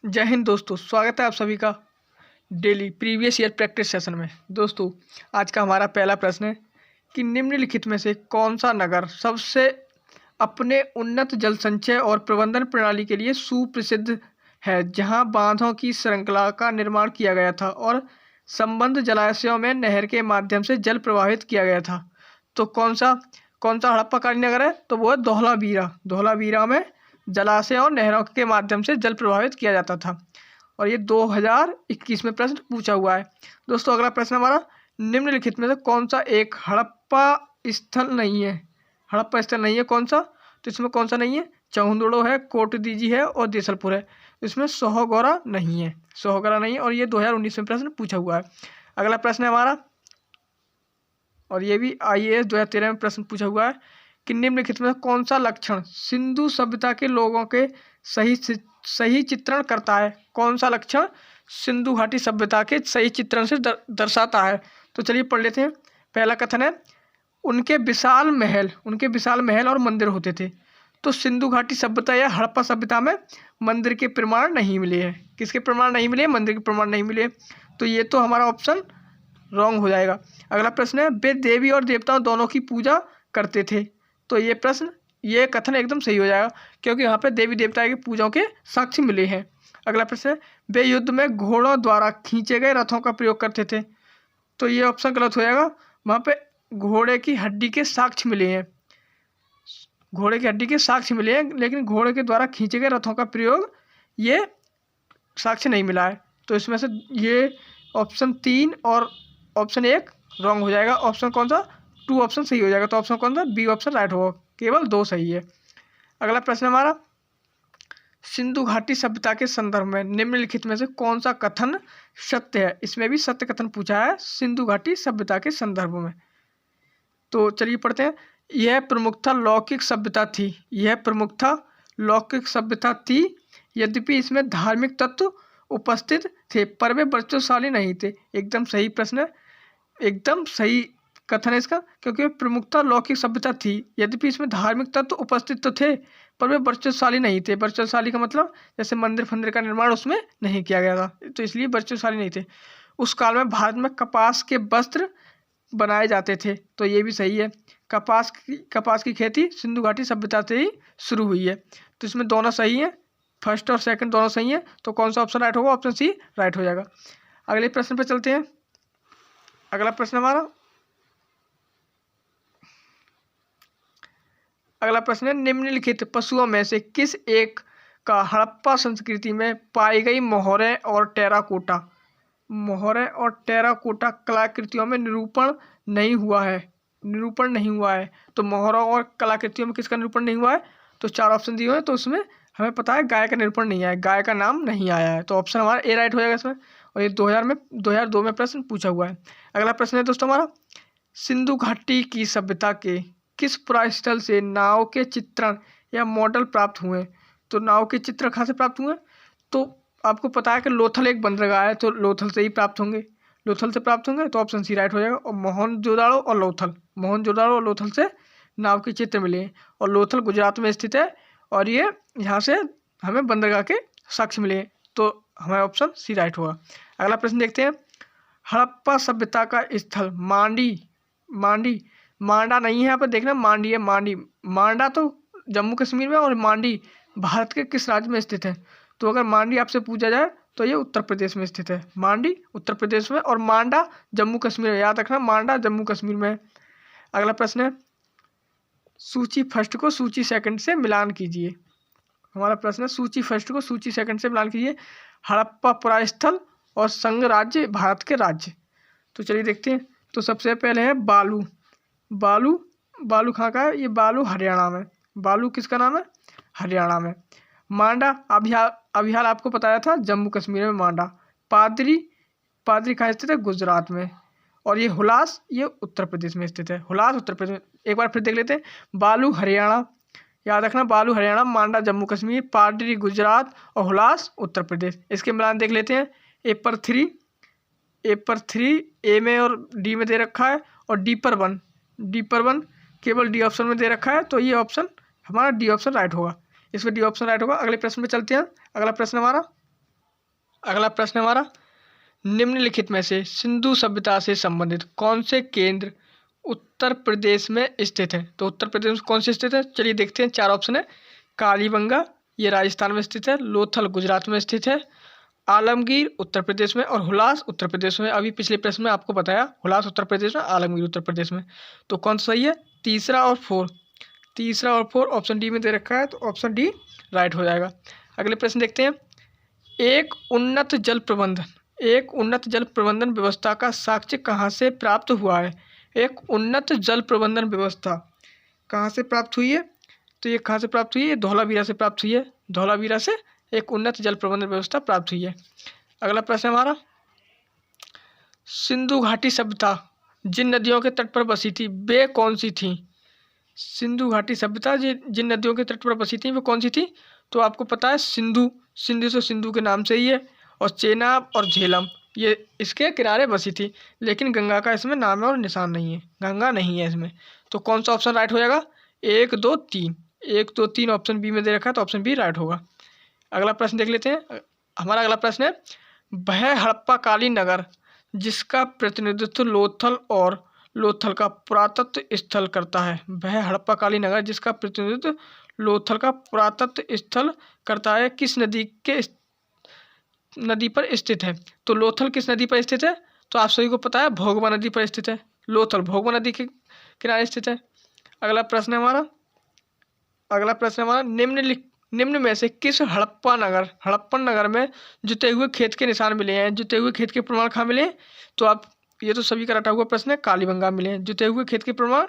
जय हिंद दोस्तों, स्वागत है आप सभी का daily previous year practice session में। दोस्तों, आज का हमारा पहला प्रश्न है कि निम्नलिखित में से कौन सा नगर सबसे अपने उन्नत जल संचय और प्रबंधन प्रणाली के लिए सुप्रसिद्ध है, जहां बांधों की श्रृंखला का निर्माण किया गया था और संबद्ध जलाशयों में नहर के माध्यम से जल प्रवाहित किया गया था। तो कौन सा हड़प्पाकालीन नगर है? तो वो है धौलावीरा। धौलावीरा में जलाशय और नहरों के माध्यम से जल प्रवाहित किया जाता था और ये 2021 में प्रश्न पूछा हुआ है। दोस्तों, अगला प्रश्न हमारा, निम्नलिखित में से कौन सा एक हड़प्पा स्थल नहीं है? हड़प्पा स्थल नहीं है कौन सा? तो इसमें कौन सा नहीं है? चौंदड़ो है, कोटदीजी है और देसलपुर है। इसमें सोहगौरा नहीं है, सोहगौरा नहीं है और ये 2019 में प्रश्न पूछा हुआ है। अगला प्रश्न है हमारा, और ये भी IAS 2013 में प्रश्न पूछा हुआ है कि निम्नलिखित में कौन सा लक्षण सिंधु सभ्यता के लोगों के सही चित्रण करता है? कौन सा लक्षण सिंधु घाटी सभ्यता के सही चित्रण से दर्शाता है? तो चलिए पढ़ लेते हैं। पहला कथन है, उनके विशाल महल और मंदिर होते थे। तो सिंधु घाटी सभ्यता या हड़प्पा सभ्यता में मंदिर के प्रमाण नहीं मिले हैं। किसके प्रमाण नहीं मिले? मंदिर के प्रमाण नहीं मिले। तो ये तो हमारा ऑप्शन रॉन्ग हो जाएगा। अगला प्रश्न है, वे देवी और देवताओं दोनों की पूजा करते थे। तो ये कथन एकदम सही हो जाएगा, क्योंकि यहाँ पे देवी देवता की पूजाओं के साक्ष्य मिले हैं। अगला प्रश्न है, वे युद्ध में घोड़ों द्वारा खींचे गए रथों का प्रयोग करते थे। तो ये ऑप्शन गलत हो जाएगा। वहाँ पे घोड़े की हड्डी के साक्ष्य मिले हैं, लेकिन घोड़े के द्वारा खींचे गए रथों का प्रयोग ये साक्ष्य नहीं मिला है। तो इसमें से ये ऑप्शन 3 और ऑप्शन 1 रॉन्ग हो जाएगा। ऑप्शन कौन सा? 2 ऑप्शन सही हो जाएगा। तो ऑप्शन कौन सा? बी ऑप्शन राइट होगा। केवल 2 सही है। अगला प्रश्न हमारा, सिंधु घाटी सभ्यता के संदर्भ में निम्नलिखित में से कौन सा कथन सत्य है? इसमें भी सत्य कथन पूछा है सिंधु घाटी सभ्यता के संदर्भ में। तो चलिए पढ़ते हैं। यह प्रमुखतः लौकिक सभ्यता थी, यद्यपि इसमें धार्मिक तत्व उपस्थित थे, पर वे वर्चस्वशाली नहीं थे। एकदम सही प्रश्न है, एकदम सही कथन है इसका, क्योंकि प्रमुखता लौकिक सभ्यता थी, यद्यपि इसमें धार्मिक तत्व उपस्थित तो थे, पर वे वर्चस्वशाली नहीं थे। वर्चस्वशाली का मतलब जैसे मंदिर फंदिर का निर्माण उसमें नहीं किया गया था, तो इसलिए वर्चस्वशाली नहीं थे। उस काल में भारत में कपास के वस्त्र बनाए जाते थे। तो ये भी सही है। कपास की खेती सिंधु घाटी सभ्यता से ही शुरू हुई है। तो इसमें दोनों सही है, फर्स्ट और सेकंड दोनों सही है। तो कौन सा ऑप्शन राइट होगा? ऑप्शन सी राइट हो जाएगा। अगले प्रश्न पर चलते हैं। अगला प्रश्न है, निम्नलिखित पशुओं में से किस एक का हड़प्पा संस्कृति में पाई गई मोहरें और टेराकोटा कलाकृतियों में निरूपण नहीं हुआ है। तो मोहरों और कलाकृतियों में किसका निरूपण नहीं हुआ है? तो 4 ऑप्शन दिए हुए हैं, तो उसमें हमें पता है गाय का निरूपण नहीं आया है, गाय का नाम नहीं आया है। तो ऑप्शन हमारा ए राइट हो जाएगा इसमें। और ये 2002 में प्रश्न पूछा हुआ है। अगला प्रश्न है दोस्तों हमारा, सिंधु घाटी की सभ्यता के किस पुरास्थल से नाव के चित्रण या मॉडल प्राप्त हुए? तो नाव के चित्र कहाँ से प्राप्त हुए? तो आपको पता है कि लोथल एक बंदरगाह है, तो लोथल से ही प्राप्त होंगे। तो ऑप्शन सी राइट हो जाएगा। और मोहनजोदाड़ो और लोथल से नाव के चित्र मिले हैं। और लोथल गुजरात में स्थित है और ये यहाँ से हमें बंदरगाह के साक्ष्य मिले हैं। तो हमारा ऑप्शन सी राइट होगा। अगला प्रश्न देखते हैं। हड़प्पा सभ्यता का स्थल मांडा नहीं है, यहाँ पर देखना मांडी है। मांडा तो जम्मू कश्मीर में और मांडी भारत के किस राज्य में स्थित है? तो अगर मांडी आपसे पूछा जाए तो ये उत्तर प्रदेश में स्थित है। मांडी उत्तर प्रदेश में और मांडा जम्मू कश्मीर में। याद रखना, मांडा जम्मू कश्मीर में है। अगला प्रश्न है, सूची फर्स्ट को सूची सेकंड से मिलान कीजिए। हमारा प्रश्न है, सूची फर्स्ट को सूची सेकंड से मिलान कीजिए। हड़प्पा पुरास्थल और संघ राज्य भारत के राज्य। तो चलिए देखते हैं। तो सबसे पहले है बालू कहाँ का है? ये बालू हरियाणा में। बालू किसका नाम है? हरियाणा में। मांडा अभिहाल आपको बताया था, जम्मू कश्मीर में मांडा। पादरी कहाँ स्थित है? गुजरात में। और ये हुलास ये उत्तर प्रदेश में स्थित है। हुलास उत्तर प्रदेश। एक बार फिर देख लेते हैं। बालू हरियाणा, याद रखना, बालू हरियाणा, मांडा जम्मू कश्मीर, पादरी गुजरात और हुलास उत्तर प्रदेश। इसके मिलान देख लेते हैं। ए पर 3 ए में और डी में दे रखा है, और डी पर 1 केवल डी ऑप्शन में दे रखा है। तो ये ऑप्शन हमारा डी ऑप्शन राइट होगा। इसमें डी ऑप्शन राइट होगा। अगले प्रश्न में चलते हैं। अगला प्रश्न हमारा, अगला प्रश्न हमारा, निम्नलिखित में से सिंधु सभ्यता से संबंधित कौन से केंद्र उत्तर प्रदेश में स्थित है? तो उत्तर प्रदेश में कौन से स्थित है? चलिए देखते हैं। 4 ऑप्शन है। कालीबंगा ये राजस्थान में स्थित है, लोथल गुजरात में स्थित है, आलमगीर उत्तर प्रदेश में और हुलास उत्तर प्रदेश में। अभी पिछले प्रश्न में आपको बताया हुलास उत्तर प्रदेश में, आलमगीर उत्तर प्रदेश में। तो कौन सा सही है? तीसरा और 4 ऑप्शन डी में दे रखा है, तो ऑप्शन डी राइट हो जाएगा। अगले प्रश्न देखते हैं। एक उन्नत जल प्रबंधन व्यवस्था का साक्ष्य कहाँ से प्राप्त हुआ है? एक उन्नत जल प्रबंधन व्यवस्था कहाँ से प्राप्त हुई है? तो ये कहाँ से प्राप्त हुई है? धौलावीरा से प्राप्त हुई है। धौलावीरा से एक उन्नत जल प्रबंधन व्यवस्था प्राप्त हुई है। अगला प्रश्न हमारा, सिंधु घाटी सभ्यता जिन नदियों के तट पर बसी थी वे कौन सी थी? सिंधु घाटी सभ्यता जिन नदियों के तट पर बसी थी वे कौन सी थी? तो आपको पता है सिंधु सिंधु के नाम से ही है, और चेनाब और झेलम ये इसके किनारे बसी थी, लेकिन गंगा का इसमें नाम और निशान नहीं है, गंगा नहीं है इसमें। तो कौन सा ऑप्शन राइट हो जाएगा? 1, 2, 3 ऑप्शन बी में दे रखा है, तो ऑप्शन बी राइट होगा। अगला प्रश्न देख लेते हैं। हमारा अगला प्रश्न है, वह हड़प्पाकालीन नगर जिसका प्रतिनिधित्व लोथल का पुरातत्व स्थल करता है। वह हड़प्पाकालीन नगर जिसका प्रतिनिधित्व लोथल का पुरातत्व स्थल करता है किस नदी पर स्थित है? तो लोथल किस नदी पर स्थित है? तो आप सभी को पता है भोगवा नदी पर स्थित है। लोथल भोगवा नदी के किनारे स्थित है। अगला प्रश्न हमारा निम्न में से किस हड़प्पन नगर में जुते हुए खेत के निशान मिले हैं? जुते हुए खेत के प्रमाण कहाँ मिले हैं? तो आप ये तो सभी का रटा हुआ प्रश्न है, कालीबंगा मिले हैं। जुते हुए खेत के प्रमाण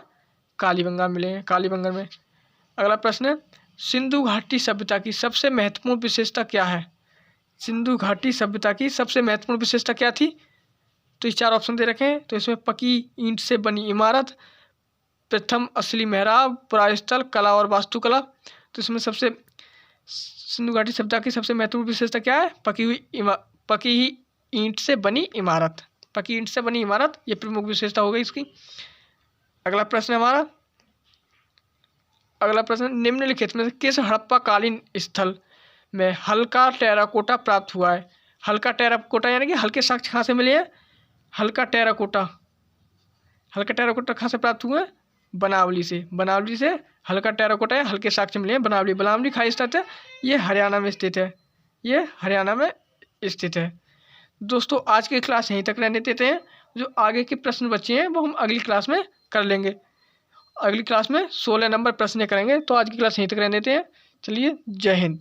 कालीबंगा मिले हैं, कालीबंगा में। अगला प्रश्न है, सिंधु घाटी सभ्यता की सबसे महत्वपूर्ण विशेषता क्या है? सिंधु घाटी सभ्यता की सबसे महत्वपूर्ण विशेषता क्या थी? तो ये 4 ऑप्शन दे रखे हैं। तो इसमें पकी ईंट से बनी इमारत, प्रथम असली मेहराब, पुरास्थल, कला और वास्तुकला। तो इसमें सिंधु घाटी सभ्यता की सबसे महत्वपूर्ण विशेषता क्या है? पकी ईंट से बनी इमारत। पकी ईंट से बनी इमारत ये प्रमुख विशेषता हो गई इसकी। अगला प्रश्न निम्नलिखित में से किस हड़प्पाकालीन स्थल में हल्का टेराकोटा प्राप्त हुआ है? हल्का टेराकोटा यानी कि हल्के साक्ष्य कहाँ से मिले हैं? हल्का टेराकोटा कहाँ से प्राप्त हुआ है? बनावली से हल्का टेराकोटा या हल्के साक्ष्य मिले हैं बनावली खाई स्थित है। ये हरियाणा में स्थित है। दोस्तों आज की क्लास यहीं तक रहने देते हैं। जो आगे के प्रश्न बचे हैं वो हम अगली क्लास में कर लेंगे। अगली क्लास में 16 नंबर प्रश्न करेंगे। तो आज की क्लास यहीं तक रहने देते हैं। चलिए, जय हिंद।